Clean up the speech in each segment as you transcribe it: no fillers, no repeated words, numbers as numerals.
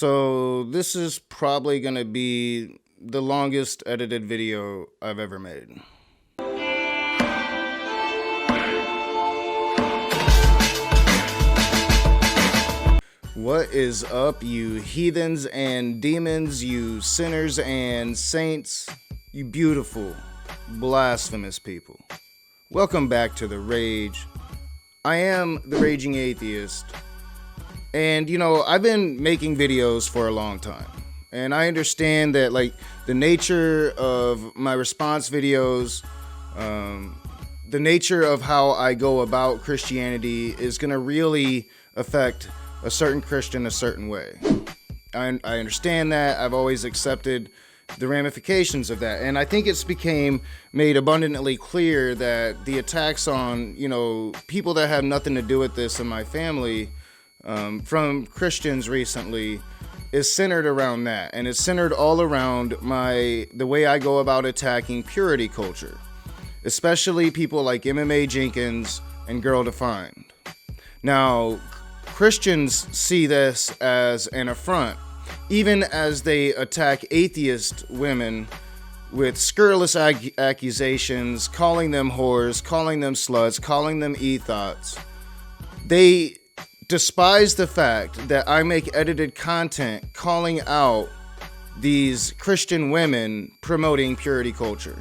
So this is probably going to be the longest edited video I've ever made. What is up, you heathens and demons, you sinners and saints, you beautiful, blasphemous people. Welcome back to The Rage. I am the Raging Atheist. And, I've been making videos for a long time. And I understand that, the nature of my response videos, the nature of how I go about Christianity is going to really affect a certain Christian a certain way. I understand that. I've always accepted the ramifications of that. And I think it's became made abundantly clear that the attacks on, people that have nothing to do with this in my family, from Christians recently, is centered around that, and it's centered all around the way I go about attacking purity culture, especially people like MMA Jenkins and Girl Defined. Now, Christians see this as an affront, even as they attack atheist women with scurrilous accusations, calling them whores, calling them sluts, calling them e-thoughts. They despise the fact that I make edited content calling out these Christian women promoting purity culture.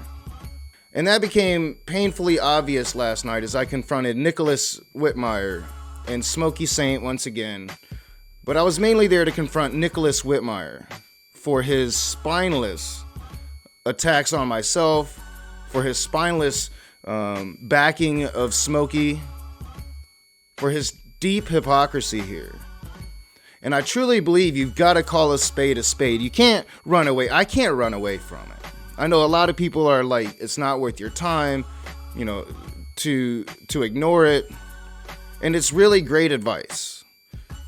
And that became painfully obvious last night as I confronted Nicholas Whitmire and Smokey Saint once again. But I was mainly there to confront Nicholas Whitmire for his spineless attacks on myself, for his spineless backing of Smokey, for his deep hypocrisy here. And I truly believe you've got to call a spade a spade. You can't run away. I can't run away from it. I know a lot of people are like, it's not worth your time, to ignore it. And it's really great advice.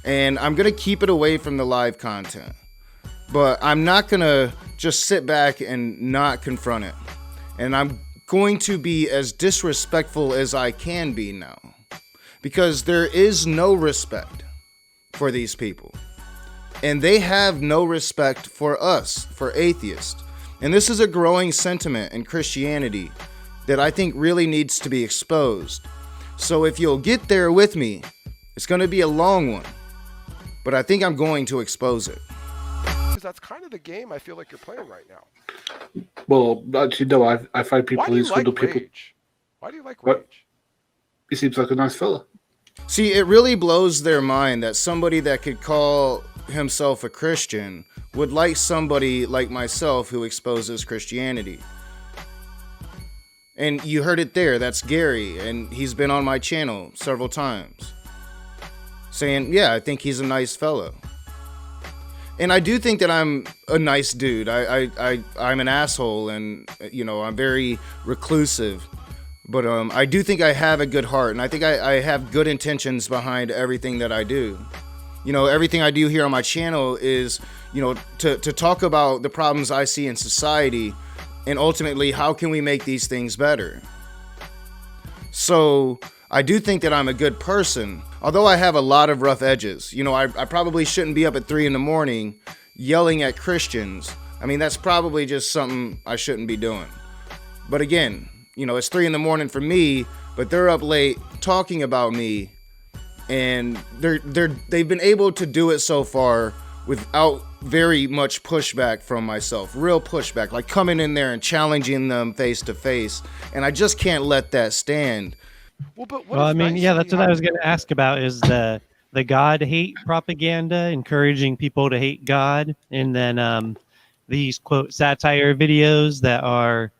And I'm going to keep it away from the live content. But I'm not going to just sit back and not confront it. And I'm going to be as disrespectful as I can be now. Because there is no respect for these people. And they have no respect for us, for atheists. And this is a growing sentiment in Christianity that I think really needs to be exposed. So if you'll get there with me, it's going to be a long one. But I think I'm going to expose it. Because that's kind of the game I feel like you're playing right now. Well, I find people Why do you like people. Rage? Why do you like Rage? He seems like a nice fella. See, it really blows their mind that somebody that could call himself a Christian would like somebody like myself who exposes Christianity. And you heard it there, that's Gary, and he's been on my channel several times, saying, yeah, I think he's a nice fellow. And I do think that I'm a nice dude. I'm an asshole, and, I'm very reclusive. But I do think I have a good heart, and I think I have good intentions behind everything that I do. Everything I do here on my channel is, to talk about the problems I see in society, and ultimately, how can we make these things better? So I do think that I'm a good person, although I have a lot of rough edges. I probably shouldn't be up at 3 a.m. yelling at Christians. I mean, that's probably just something I shouldn't be doing. But again, it's 3 a.m. for me, but they're up late talking about me, and they've been able to do it so far without very much pushback from myself, real pushback, like coming in there and challenging them face to face, and I just can't let that stand. Well, that's what I was going to ask about is the God hate propaganda, encouraging people to hate God, and then these quote satire videos that are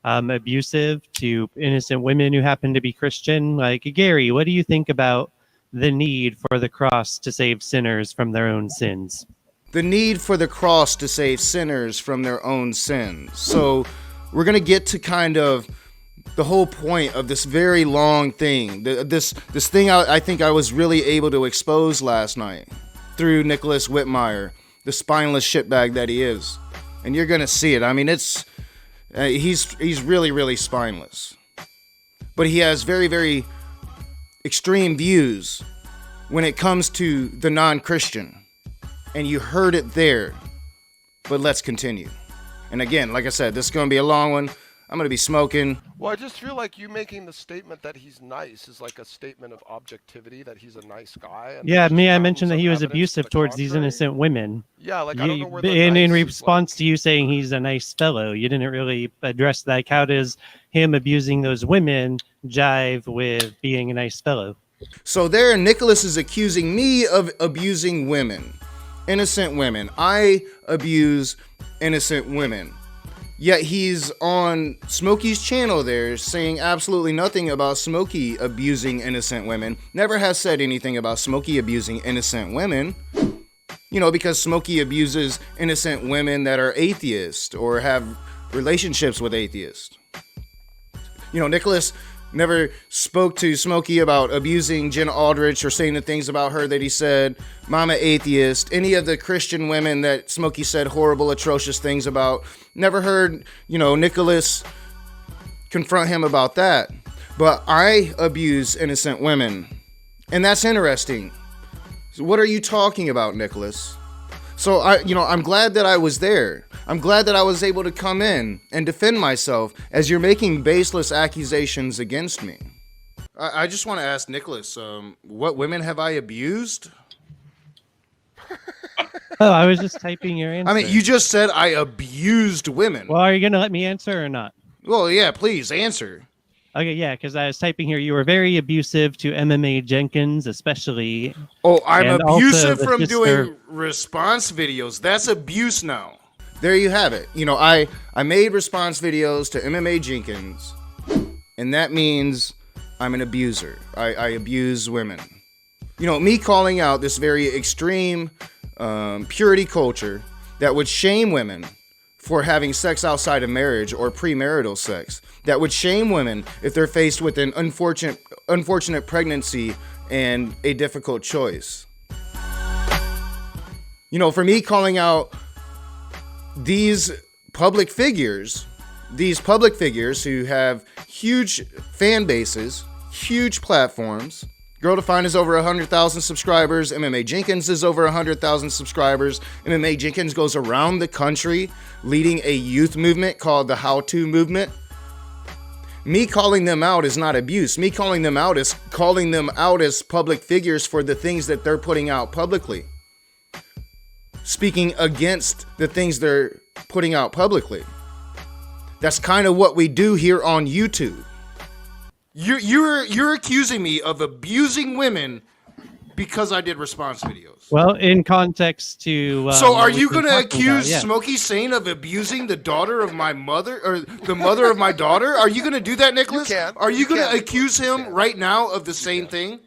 abusive to innocent women who happen to be Christian. Like, Gary, what do you think about the need for the cross to save sinners from their own sins? The need for the cross to save sinners from their own sins. So we're going to get to kind of the whole point of this very long thing. This thing I think I was really able to expose last night through Nicholas Whitmire, the spineless shitbag that he is. And you're going to see it. I mean, he's really, really spineless. But he has very, very extreme views when it comes to the non-Christian. and you heard it there. But let's continue. And again, like I said, this is going to be a long one. I'm going to be smoking. Well, I just feel like you making the statement that he's nice is like a statement of objectivity, that he's a nice guy. And Yeah, there's me, I mountains mentioned that of he was evidence to abusive the towards these contrary. innocent women. Yeah, like I don't know where the And in nice is, response to you saying he's a nice fellow, you didn't really address that. How does him abusing those women jive with being a nice fellow? So there, Nicholas is accusing me of abusing women. Innocent women. I abuse innocent women. Yet he's on Smokey's channel there saying absolutely nothing about Smokey abusing innocent women. Never has said anything about Smokey abusing innocent women. You know, because Smokey abuses innocent women that are atheists or have relationships with atheists. You know, Nicholas never spoke to Smokey about abusing Jenna Aldrich or saying the things about her that he said. Mama atheist. Any of the Christian women that Smokey said horrible, atrocious things about. Never heard, you know, Nicholas confront him about that. But I abuse innocent women. And that's interesting. So what are you talking about, Nicholas? So I'm glad that I was there. I'm glad that I was able to come in and defend myself as you're making baseless accusations against me. I just want to ask Nicholas, what women have I abused? Oh, I was just typing your answer. I mean, you just said I abused women. Well, are you going to let me answer or not? Well, yeah, please answer. Okay, yeah, because I was typing here. You were very abusive to MMA Jenkins, especially. Oh, I'm and also abusive the from sister- doing response videos. That's abuse now. There you have it. You know, I made response videos to MMA Jenkins, and that means I'm an abuser. I abuse women. You know, me calling out this very extreme purity culture that would shame women for having sex outside of marriage or premarital sex, that would shame women if they're faced with an unfortunate pregnancy and a difficult choice. You know, for me calling out these public figures who have huge fan bases, huge platforms. Girl Defined is over 100,000 subscribers. MMA Jenkins is over 100,000 subscribers. MMA Jenkins goes around the country leading a youth movement called the How To Movement. Me calling them out is not abuse. Me calling them out is calling them out as public figures for the things that they're putting out publicly. Speaking against the things they're putting out publicly. That's kind of what we do here on YouTube. You're accusing me of abusing women because I did response videos. Well, in context to... So are what you we've been going to talking accuse about, yeah. Smokey Saint of abusing the daughter of my mother, or the mother of my daughter? Are you going to do that, Nicholas? You can. Are you You going to can. accuse You him can. right now of the same thing?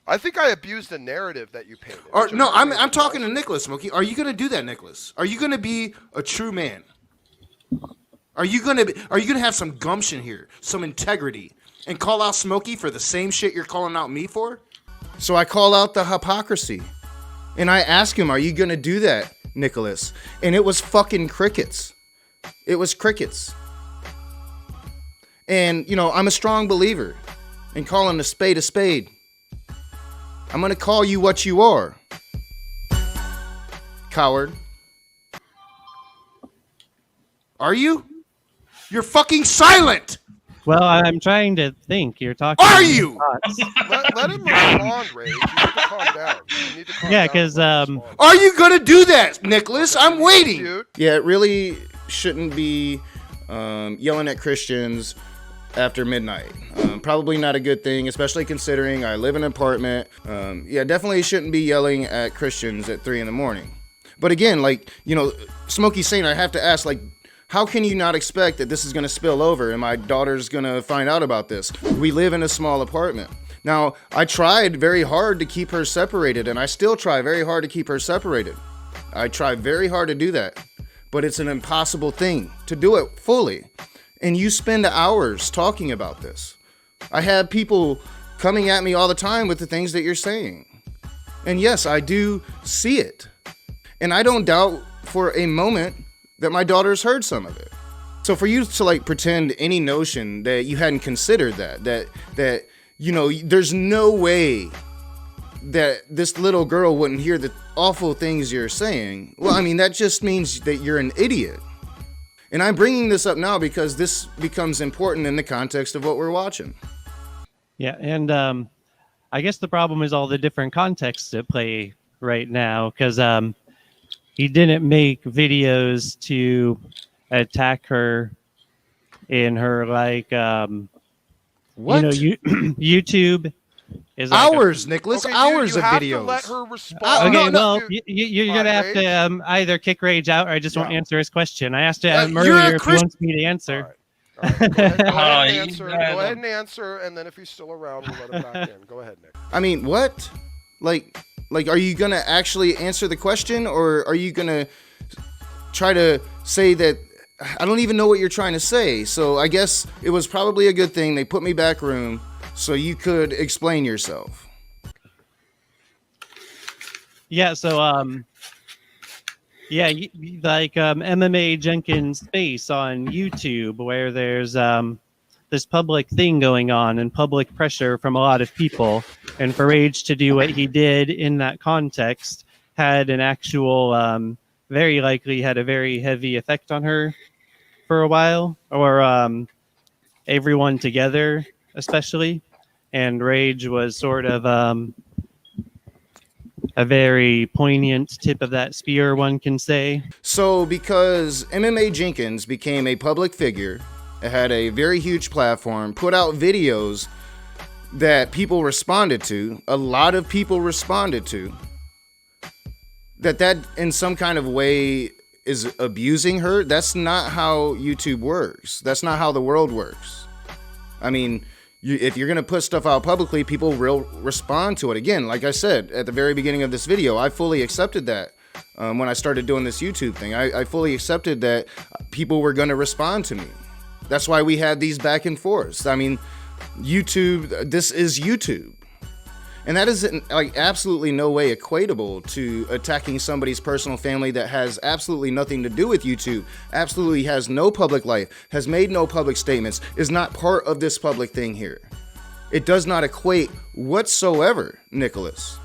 I think I abused the narrative that you painted. Or which no, is I'm really talking to false. Nicholas, Smokey. Are you going to do that, Nicholas? Are you going to be a true man? Are you going to have some gumption here, some integrity, and call out Smokey for the same shit you're calling out me for? So I call out the hypocrisy. And I ask him, are you going to do that, Nicholas? And it was fucking crickets. It was crickets. And, you know, I'm a strong believer in calling a spade a spade. I'm going to call you what you are. Coward. Are you? You're fucking silent! Well, I'm trying to think. You're talking... Are you? Let him respond, Ray. You need to calm down. You need to calm Yeah, down 'cause, and let him respond. Are you gonna do that, Nicholas? I'm waiting. Dude. Yeah, it really shouldn't be yelling at Christians after midnight. Probably not a good thing, especially considering I live in an apartment. Yeah, definitely shouldn't be yelling at Christians at 3 a.m. But again, like, you know, Smokey Saint, I have to ask, like, how can you not expect that this is going to spill over and my daughter's going to find out about this? We live in a small apartment. Now, I tried very hard to keep her separated, and I still try very hard to keep her separated. I try very hard to do that, but it's an impossible thing to do it fully. And you spend hours talking about this. I have people coming at me all the time with the things that you're saying. And yes, I do see it. And I don't doubt for a moment that my daughter's heard some of it. So for you to like pretend any notion that you hadn't considered that you know, there's no way that this little girl wouldn't hear the awful things you're saying, well, I mean, that just means that you're an idiot. And I'm bringing this up now because this becomes important in the context of what we're watching. Yeah, and I guess the problem is all the different contexts at play right now, because he didn't make videos to attack her in her, like, What? YouTube is like Hours, Nicholas, Okay, hours dude, of you videos. have to let her respond. Okay, no, well, you're gonna have to either kick Rage out, or I just won't Yeah. answer his question. I asked him you're a earlier if he Christ- wants me to answer. All right. Go ahead, Oh, and answer. you Go guys ahead and answer, and then if he's still around, we'll let him back in. Go ahead, Nick. I mean, what? Like, are you gonna actually answer the question, or are you gonna try to say that? I don't even know what you're trying to say. So I guess it was probably a good thing they put me back room so you could explain yourself. Yeah, so like MMA Jenkins Space on YouTube, where there's this public thing going on and public pressure from a lot of people, and for Rage to do what he did in that context had an actual, very likely had a very heavy effect on her for a while, or everyone together especially, and Rage was sort of a very poignant tip of that spear, one can say. So because MMA Jenkins became a public figure, it had a very huge platform, put out videos that people responded to, a lot of people responded to, that in some kind of way is abusing her. That's not how YouTube works. That's not how the world works. I mean, if you're going to put stuff out publicly, people will respond to it. Again, like I said at the very beginning of this video, I fully accepted that when I started doing this YouTube thing. I fully accepted that people were going to respond to me. That's why we had these back and forths. I mean, YouTube, this is YouTube. And that is like absolutely no way equatable to attacking somebody's personal family that has absolutely nothing to do with YouTube, absolutely has no public life, has made no public statements, is not part of this public thing here. It does not equate whatsoever, Nicholas.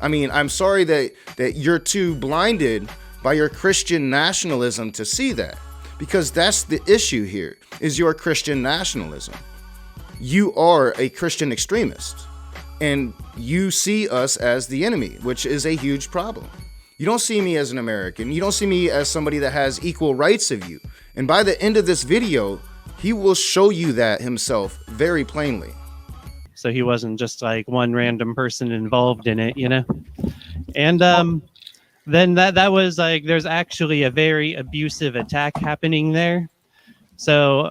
I mean, I'm sorry that you're too blinded by your Christian nationalism to see that, because that's the issue here, is your Christian nationalism. You are a Christian extremist. And you see us as the enemy, which is a huge problem. You don't see me as an American. You don't see me as somebody that has equal rights of you. And by the end of this video, he will show you that himself very plainly. So he wasn't just like one random person involved in it, you know? And then that was like, there's actually a very abusive attack happening there. So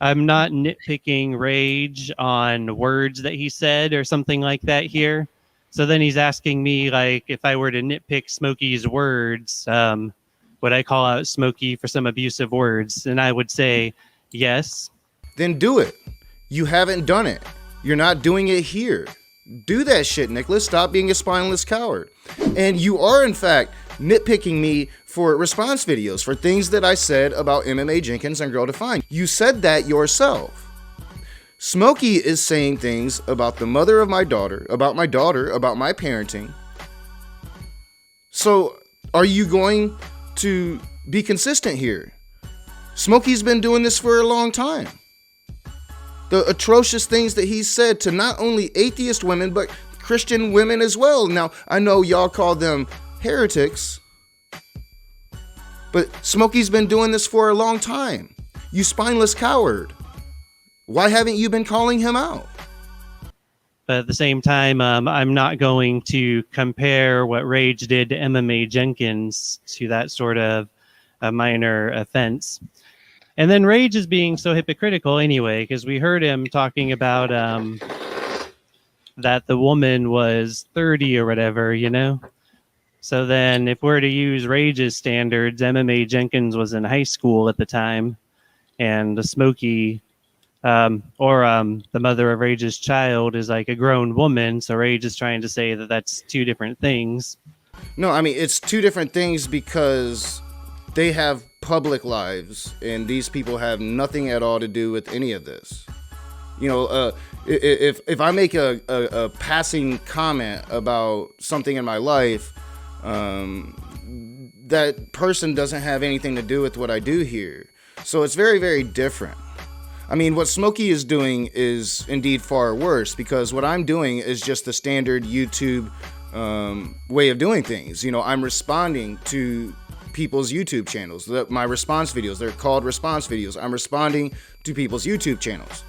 I'm not nitpicking Rage on words that he said or something like that here. So then he's asking me, like, if I were to nitpick Smokey's words, would I call out Smokey for some abusive words? And I would say, yes. Then do it. You haven't done it. You're not doing it here. Do that shit, Nicholas. Stop being a spineless coward. And you are, in fact, nitpicking me for response videos, for things that I said about MMA Jenkins and Girl Defined. You said that yourself. Smokey is saying things about the mother of my daughter, about my parenting. So, are you going to be consistent here? Smokey's been doing this for a long time. The atrocious things that he said to not only atheist women, but Christian women as well. Now, I know y'all call them heretics, but Smokey's been doing this for a long time. You spineless coward. Why haven't you been calling him out? But at the same time, I'm not going to compare what Rage did to MMA Jenkins to that sort of a minor offense. And then Rage is being so hypocritical anyway, because we heard him talking about that the woman was 30 or whatever, you know? So then if we're to use Rage's standards, MMA Jenkins was in high school at the time, and the Smokey, the mother of Rage's child is like a grown woman, so Rage is trying to say that that's two different things. No, I mean, it's two different things because they have public lives, and these people have nothing at all to do with any of this. You know, if I make a passing comment about something in my life, that person doesn't have anything to do with what I do here. So it's very, very different. I mean, what Smokey is doing is indeed far worse, because what I'm doing is just the standard YouTube way of doing things. You know, I'm responding to people's YouTube channels. My response videos, they're called response videos. I'm responding to people's YouTube channels.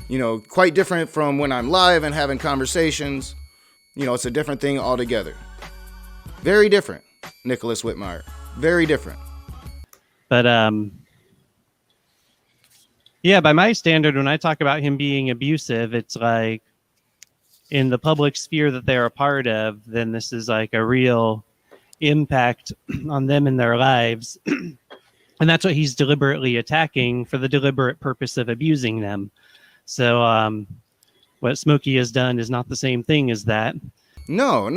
You know, quite different from when I'm live and having conversations. You know, it's a different thing altogether. Very different, Nicholas Whitmire. Very different. But yeah, by my standard, when I talk about him being abusive, it's like in the public sphere that they're a part of, then this is like a real impact on them in their lives. And that's what he's deliberately attacking for the deliberate purpose of abusing them. So what Smokey has done is not the same thing as that. No,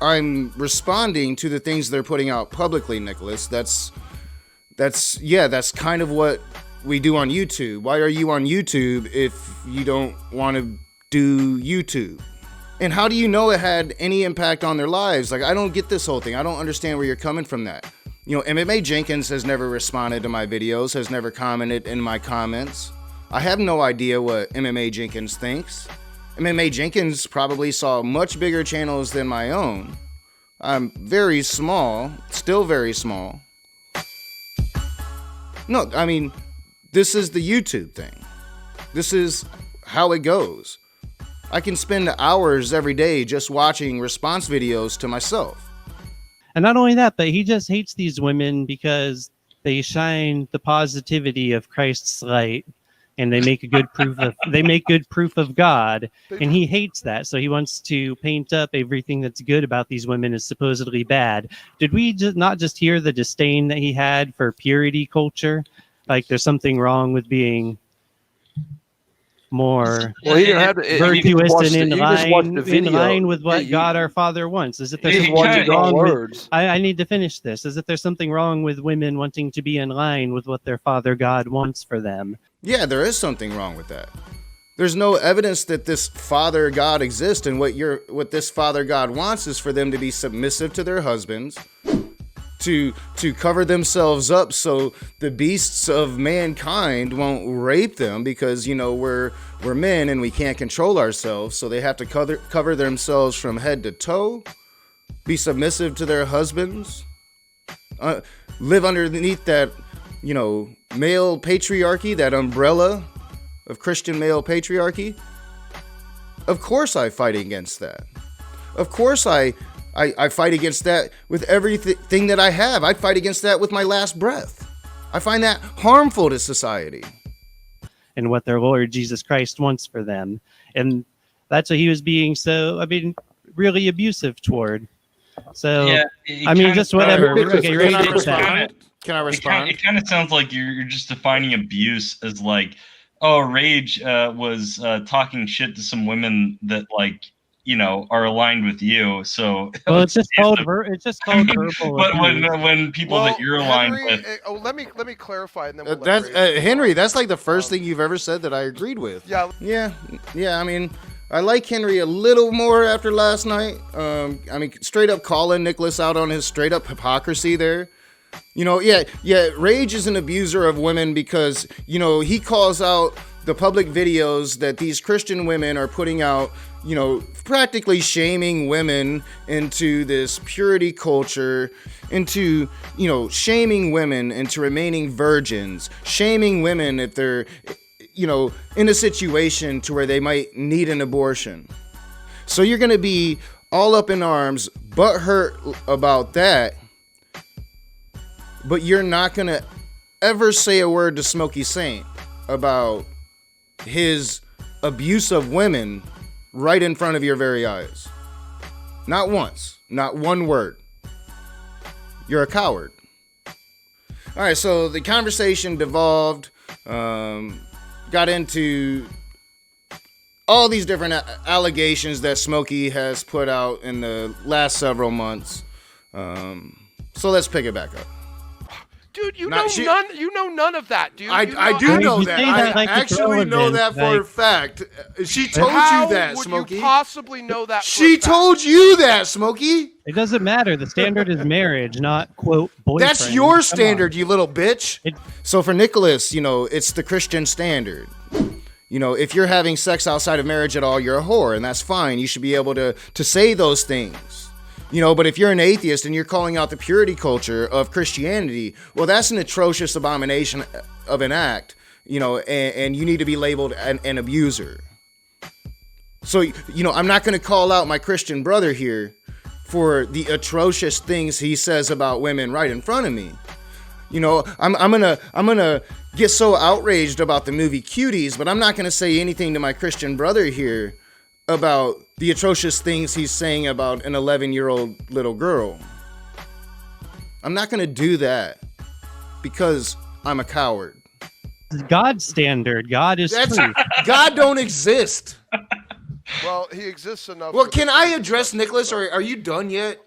I'm responding to the things they're putting out publicly, Nicholas. That's kind of what we do on YouTube. Why are you on YouTube if you don't want to do YouTube? And how do you know it had any impact on their lives? Like, I don't get this whole thing. I don't understand where you're coming from that. You know, MMA Jenkins has never responded to my videos, has never commented in my comments. I have no idea what MMA Jenkins thinks. MMA Jenkins probably saw much bigger channels than my own. I'm very small, still very small. No, I mean, this is the YouTube thing. This is how it goes. I can spend hours every day just watching response videos to myself. And not only that, but he just hates these women because they shine the positivity of Christ's light, and they make a good proof of God, and he hates that. So he wants to paint up everything that's good about these women as supposedly bad. Did we not just hear the disdain that he had for purity culture? Like there's something wrong with being more virtuous and in line with what God our Father wants. Is it there's something wrong with, I need to finish this. Is it there's something wrong with women wanting to be in line with what their Father God wants for them? Yeah, there is something wrong with that. There's no evidence that this Father God exists, and what this Father God wants is for them to be submissive to their husbands, to cover themselves up so the beasts of mankind won't rape them, because, you know, we're men and we can't control ourselves, so they have to cover themselves from head to toe, be submissive to their husbands, live underneath that, you know, male patriarchy, that umbrella of Christian male patriarchy. Of course I fight against that. Of course I fight against that with everything that I have. I fight against that with my last breath. I find that harmful to society. And what their Lord Jesus Christ wants for them. And that's what he was being really abusive toward. So, yeah, I mean, just whatever. Okay, ready to chat. Can I respond? It kind of sounds like you're just defining abuse as like, oh, Rage was talking shit to some women that, like, you know, are aligned with you. So well, it's just called verbal. But when people that you're aligned with, let me clarify, and then we'll Henry. That's like the first thing you've ever said that I agreed with. Yeah. I mean, I like Henry a little more after last night. I mean, straight up calling Nicholas out on his straight up hypocrisy there. You know, yeah, Rage is an abuser of women because, you know, he calls out the public videos that these Christian women are putting out, you know, practically shaming women into this purity culture, into, you know, shaming women into remaining virgins, shaming women if they're, you know, in a situation to where they might need an abortion. So you're going to be all up in arms, butthurt about that, but you're not going to ever say a word to Smokey Saint about his abuse of women right in front of your very eyes. Not once. Not one word. You're a coward. All right, so the conversation devolved, got into all these different allegations that Smokey has put out in the last several months. So let's pick it back up. Dude, you Nah, know she- none. You know none of that, dude. I do I mean, know you that. say I that like it's actually know relevant, that for a like- fact. She told How you that, would Smokey. you possibly know that? for She a fact? told you that, Smokey. It doesn't matter. The standard is marriage, not quote boyfriend. That's your Come on. standard, you little bitch. It- So for Nicholas, it's the Christian standard. If you're having sex outside of marriage at all, you're a whore, and that's fine. You should be able to say those things. But if you're an atheist and you're calling out the purity culture of Christianity, well, that's an atrocious abomination of an act, and you need to be labeled an abuser. So, I'm not going to call out my Christian brother here for the atrocious things he says about women right in front of me. I'm gonna get so outraged about the movie Cuties, but I'm not gonna say anything to my Christian brother here about the atrocious things he's saying about an 11-year-old little girl. I'm not gonna do that because I'm a coward. God's standard. God is truth. God don't exist. Well, he exists enough. Well, for can the I truth address to- Nicholas, or are you done yet?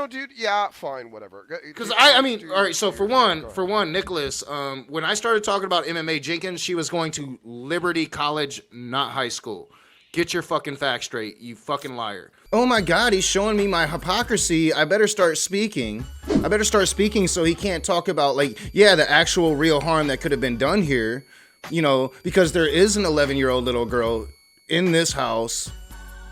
Dude. Yeah, fine, whatever. Because I mean, all right. So for one, Nicholas, when I started talking about MMA Jenkins, she was going to Liberty College, not high school. Get your fucking facts straight, you fucking liar. Oh my God, he's showing me my hypocrisy. I better start speaking. So he can't talk about the actual real harm that could have been done here. Because there is an 11-year-old little girl in this house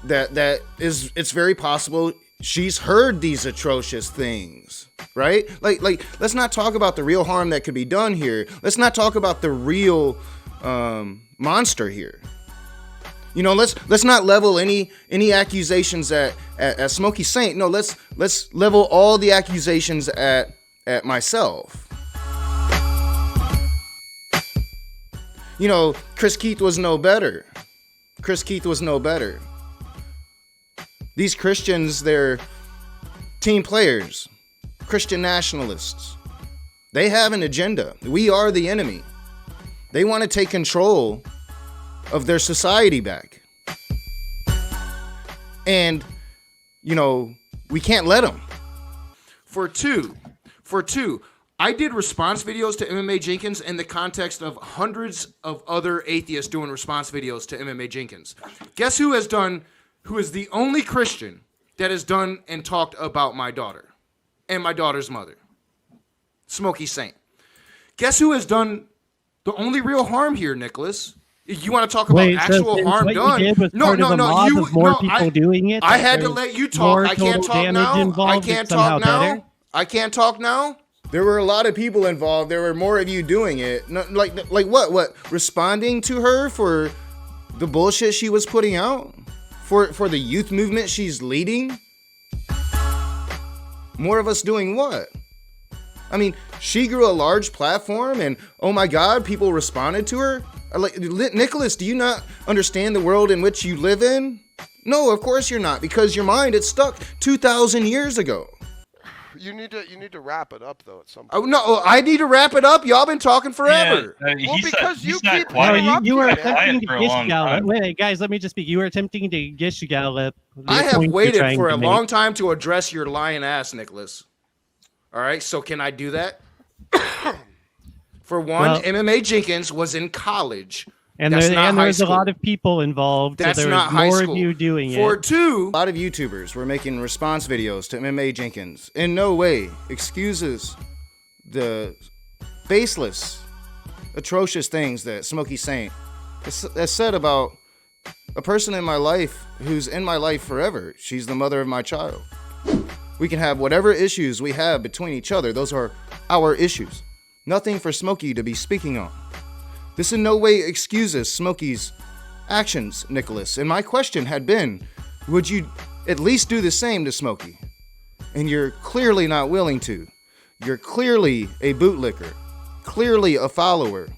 that is, it's very possible she's heard these atrocious things, right? Let's not talk about the real harm that could be done here. Let's not talk about the real monster here. Let's not level any accusations at Smokey Saint. No, let's level all the accusations at myself. Chris Keith was no better. These Christians, they're team players, Christian nationalists. They have an agenda. We are the enemy. They want to take control of their society back. And, we can't let them. For two, I did response videos to MMA Jenkins in the context of hundreds of other atheists doing response videos to MMA Jenkins. Guess who is the only Christian that has done and talked about my daughter and my daughter's mother? Smokey Saint. Guess who has done the only real harm here, Nicholas? You want to talk about actual harm done? No. People doing it. I had to let you talk. I can't talk now. I can't talk now. There were a lot of people involved. There were more of you doing it. No, like what? Responding to her for the bullshit she was putting out? For the youth movement she's leading? More of us doing what? I mean, she grew a large platform and oh my God, people responded to her? Nicholas, do you not understand the world in which you live in? No, of course you're not, because your mind, it's stuck 2,000 years ago. You need to wrap it up though at some point. Oh no, I need to wrap it up. Y'all been talking forever. Well, because you keep quiet. You were quiet attempting for to a long gish-gallop. time. Wait, guys, let me just speak. You were attempting to gish-gallop. I have waited for a long time to address your lying ass, Nicholas. All right, so can I do that? For one, MMA Jenkins was in college. And there's a lot of people involved. That's so not there's high more school. of you doing it. For two, a lot of YouTubers were making response videos to MMA Jenkins. In no way excuses the baseless, atrocious things that Smokey Saint has said about a person in my life who's in my life forever. She's the mother of my child. We can have whatever issues we have between each other. Those are our issues. Nothing for Smokey to be speaking on. This in no way excuses Smokey's actions, Nicholas. And my question had been, would you at least do the same to Smokey? And you're clearly not willing to. You're clearly a bootlicker, clearly a follower,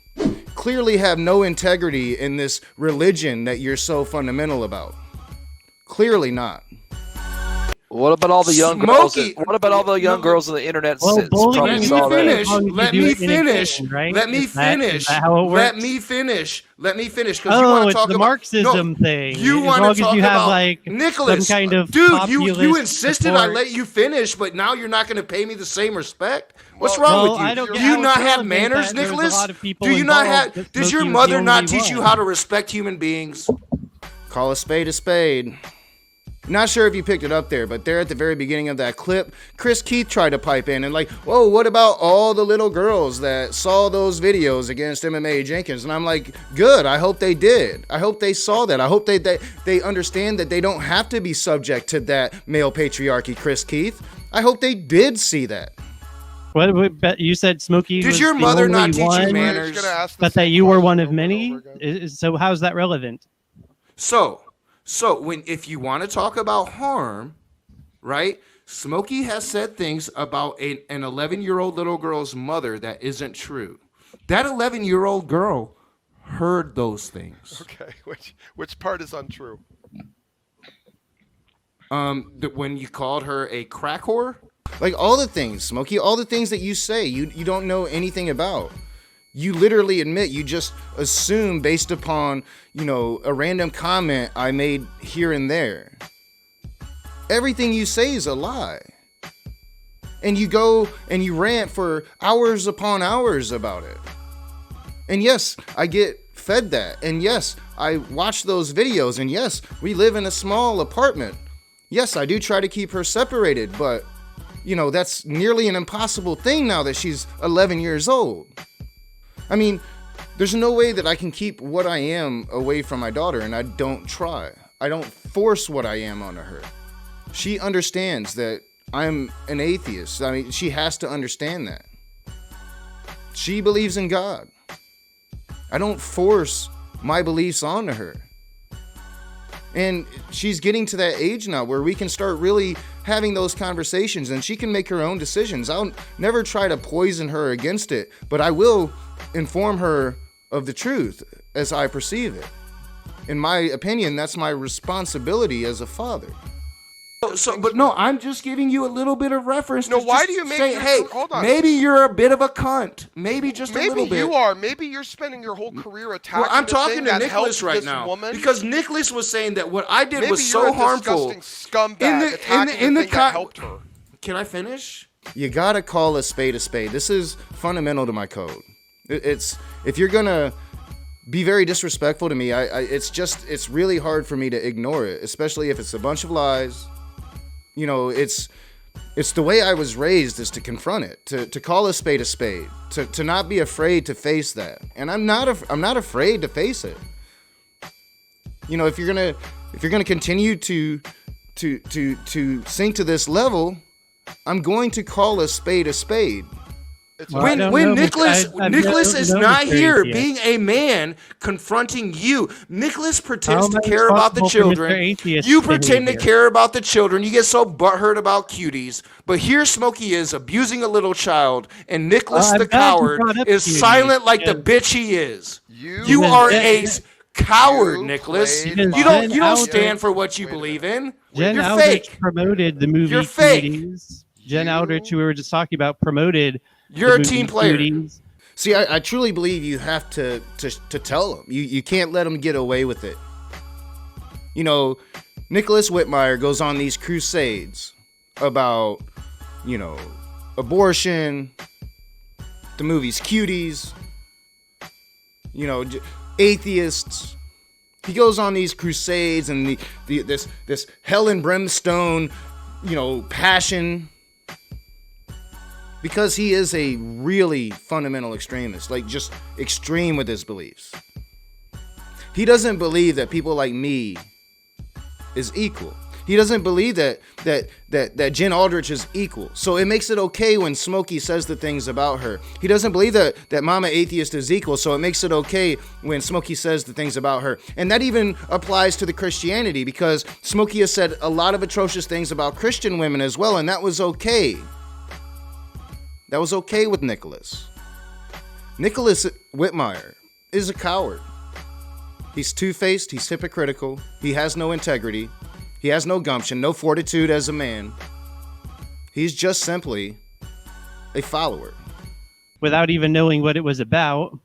clearly have no integrity in this religion that you're so fundamental about. Clearly not. What about all the young girls? Smokey- What about all the young girls on the internet? Well, since bullying probably Let me saw that? finish. As long as you Let do me it in a finish. game, right? Let me Is that finish. how it Let works? me finish. Let me finish. Because you Oh, want to it's talk the about Marxism no, thing. You As want long to as talk you have about like Nicholas, some kind of dude. You populist insisted I support. let you finish, but now you're not going to pay me the same respect. What's Well, wrong Well, with you? I don't Do get you how not it's have relevant manners, that there was a Nicholas? lot of people Do you not involved, have? but Does your Smokey was mother the not only teach you one. how to respect human beings? Call a spade a spade. Not sure if you picked it up there, but there at the very beginning of that clip, Chris Keith tried to pipe in and like, whoa, what about all the little girls that saw those videos against MMA Jenkins? And I'm like, good, I hope they did. I hope they saw that. I hope they understand that they don't have to be subject to that male patriarchy, Chris Keith. I hope they did see that. What you said, Smokey? Did was your the mother only not teach you one, manners? Gonna ask the but that same you were one question of over and many? over again. So how's that relevant? So if you want to talk about harm, right? Smokey has said things about an 11-year-old little girl's mother that isn't true. That 11-year-old girl heard those things. Okay, which part is untrue? When you called her a crack whore, like all the things, Smokey, all the things that you say, you don't know anything about. You literally admit, you just assume based upon, a random comment I made here and there. Everything you say is a lie. And you go and you rant for hours upon hours about it. And yes, I get fed that. And yes, I watch those videos. And yes, we live in a small apartment. Yes, I do try to keep her separated, but, that's nearly an impossible thing now that she's 11 years old. I mean, there's no way that I can keep what I am away from my daughter, and I don't try. I don't force what I am onto her. She understands that I'm an atheist. I mean, she has to understand that. She believes in God. I don't force my beliefs onto her. And she's getting to that age now where we can start really having those conversations and she can make her own decisions. I'll never try to poison her against it, but I will inform her of the truth as I perceive it. In my opinion, that's my responsibility as a father. But no, I'm just giving you a little bit of reference. No, to why just do you make say, your- hey, hold on. maybe you're a bit of a cunt. Maybe just a Maybe little bit. you are. Maybe you're spending your whole career attacking. Well, I'm the talking thing to that Nicholas helped right this now woman. because Nicholas was saying that what I did Maybe was you're so a harmful. disgusting scumbag attacking the thing that helped her. Can I finish? You gotta call a spade a spade. This is fundamental to my code. It's if you're gonna be very disrespectful to me, it's really hard for me to ignore it, especially if it's a bunch of lies. It's the way I was raised is to confront it, to call a spade, to not be afraid to face that. And I'm not afraid to face it. If you're gonna continue to sink to this level, I'm going to call a spade a spade. Well, I don't When know, Nicholas I've Nicholas no- is no not here experience yet. being a man confronting you. Nicholas pretends How to am I care about the responsible for Mr. children. Atheist You pretend to behavior? care about the children. You get so butthurt about cuties. But here Smokey is abusing a little child, and Nicholas I'm the glad you coward brought up is cuties, silent like the because- bitch he is. You You Because are Jen- a coward, you Nicholas. played Because You Jen don't Aldrich- stand for what you Wait a believe minute. in. Jen You're Aldrich fake. promoted the movie You're fake. Cuties. Jen You- Aldrich, who we were just talking about, promoted You're the a movie team player. Cuties. See, I truly believe you have to tell them. You can't let them get away with it. Nicholas Whitmire goes on these crusades about, abortion, the movie's Cuties, atheists. He goes on these crusades and this hell and brimstone, passion. Because he is a really fundamental extremist, like just extreme with his beliefs. He doesn't believe that people like me is equal. He doesn't believe that Jen Aldrich is equal. So it makes it okay when Smokey says the things about her. He doesn't believe that Mama Atheist is equal. So it makes it okay when Smokey says the things about her. And that even applies to the Christianity because Smokey has said a lot of atrocious things about Christian women as well. And that was okay. That was okay with Nicholas. Nicholas Whitmire is a coward. He's two-faced, he's hypocritical, he has no integrity, He has no gumption, no fortitude as a man. He's just simply a follower. Without even knowing what it was about.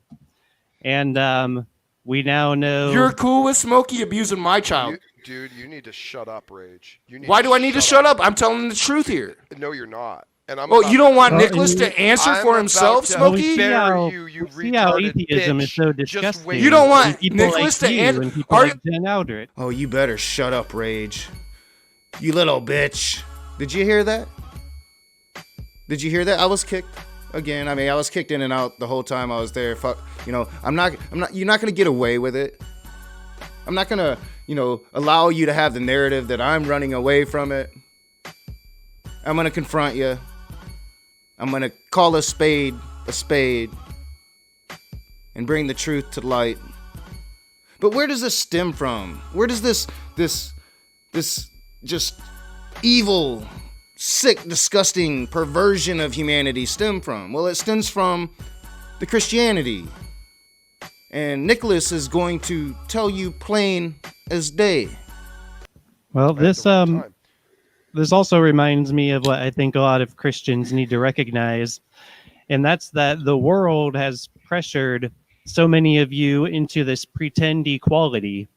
And we now know... You're cool with Smokey abusing my child. Dude, you need to shut up, Rage. Why do I need to shut up? I'm telling the truth here. No, you're not. And I'm you don't want Well, Nicholas to answer for I'm himself, about to Smokey? bury you See how retarded atheism bitch. is so Just disgusting. wait. You don't want And people Nicholas like to you answer- and people Are- like Jen Aldrich. Oh, you better shut up, Rage. You little bitch. Did you hear that? Did you hear that? I was kicked again. I mean, I was kicked in and out the whole time I was there. Fuck, you're not gonna get away with it. I'm not gonna, allow you to have the narrative that I'm running away from it. I'm gonna confront you. I'm gonna call a spade, and bring the truth to light. But where does this stem from? Where does this just evil, sick, disgusting perversion of humanity stem from? Well, it stems from the Christianity. And Nicholas is going to tell you plain as day. Well, this also reminds me of what I think a lot of Christians need to recognize, and that's that the world has pressured so many of you into this pretend equality.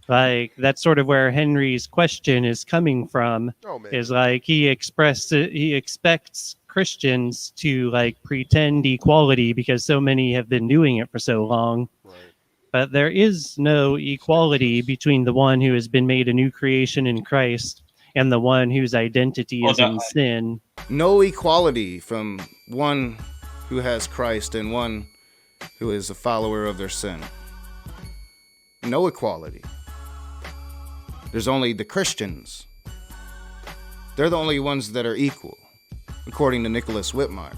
Like, that's sort of where Henry's question is coming from. Is like he expects Christians to like pretend equality because so many have been doing it for so long. Right. But there is no equality between the one who has been made a new creation in Christ and the one whose identity is in sin. No equality from one who has Christ and one who is a follower of their sin. No equality. There's only the Christians. They're the only ones that are equal, according to Nicholas Whitmire.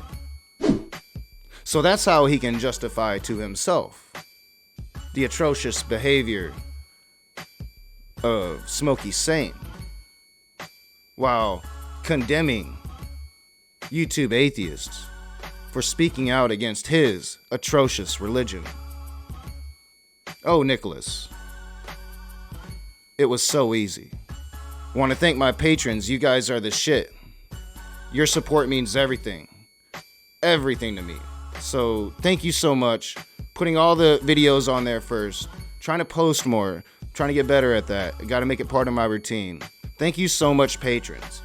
So that's how he can justify to himself the atrocious behavior of Smokey Saint, while condemning YouTube atheists for speaking out against his atrocious religion. Oh, Nicholas, it was so easy. I want to thank my patrons. You guys are the shit. Your support means everything. Everything to me. So thank you so much. Putting all the videos on there first. Trying to post more. Trying to get better at that. I got to make it part of my routine. Thank you so much, patrons.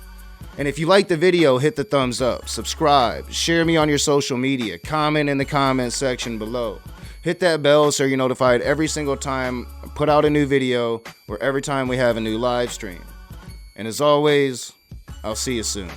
And if you like the video, hit the thumbs up. Subscribe. Share me on your social media. Comment in the comment section below. Hit that bell so you're notified every single time I put out a new video or every time we have a new live stream. And as always, I'll see you soon.